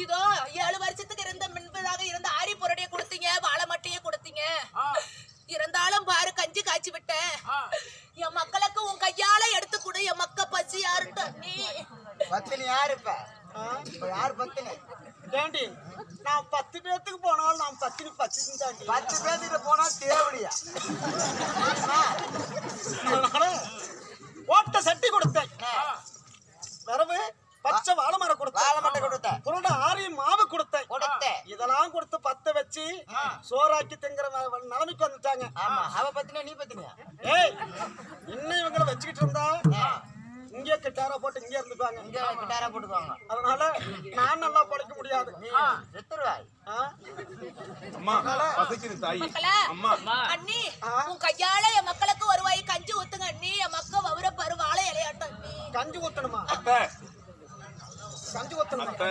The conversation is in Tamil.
இதோ 7 வருஷத்துக்கு இருந்த முன்பதாக இருந்த ஆரி பொருடைய கொடுத்தீங்க, வாழை மட்டையே கொடுத்தீங்க. இருந்தாலும் பாரு கஞ்சி காய்ச்சி விட்டேன். என் மக்களுக்கு உன் கையால எடுத்து கொடு. என் மக்க பசி யாருட்ட நீ பத்தினி யாரு இப்ப யாரு பத்தினி? ஏண்டி நான் 10 பேத்துக்கு போனாலும் நான் பத்தினி பச்சின்னு தாண்டி. 10 பேத்துக்கிட்ட போனா தேவடியா? ஓட்ட சட்டி கொடுத்தேன், வரவு பச்சை வாழை மரம் கொடுத்தேன், வாழை மட்டை கொடுத்தேன், புரண்ட ஆரிய மாவு கொடுத்தேன். இதெல்லாம் கொடுத்து 10 வச்சு சோறாக்கி திங்கிற நிலைமைக்கு வந்துட்டாங்க. ஆமா, அவ பத்தினியா நீ பத்தினியா? ஏய், இன்னும் இவங்களை வச்சுக்கிட்டு இருந்தா இங்கே கிட்டாரா போட்டு இங்கே இருந்துப்பாங்க, இங்க கிட்டாரா போட்டுக்குவாங்க. அதனால நான் நல்லா பழைக்க முடியாது. நீ செத்துருவாய். அம்மா பசிக்குது தாயி. அம்மா அண்ணி உன் கையால என் மக்களுக்கு ஒரு வாய் கஞ்சி ஊத்துங்க அண்ணி. என் மக்க வவுற பரு வாழை இலையாட்டம் அண்ணி. கஞ்சி ஊத்தணுமா? அத்தை கஞ்சி ஊத்தணுமா? அத்தை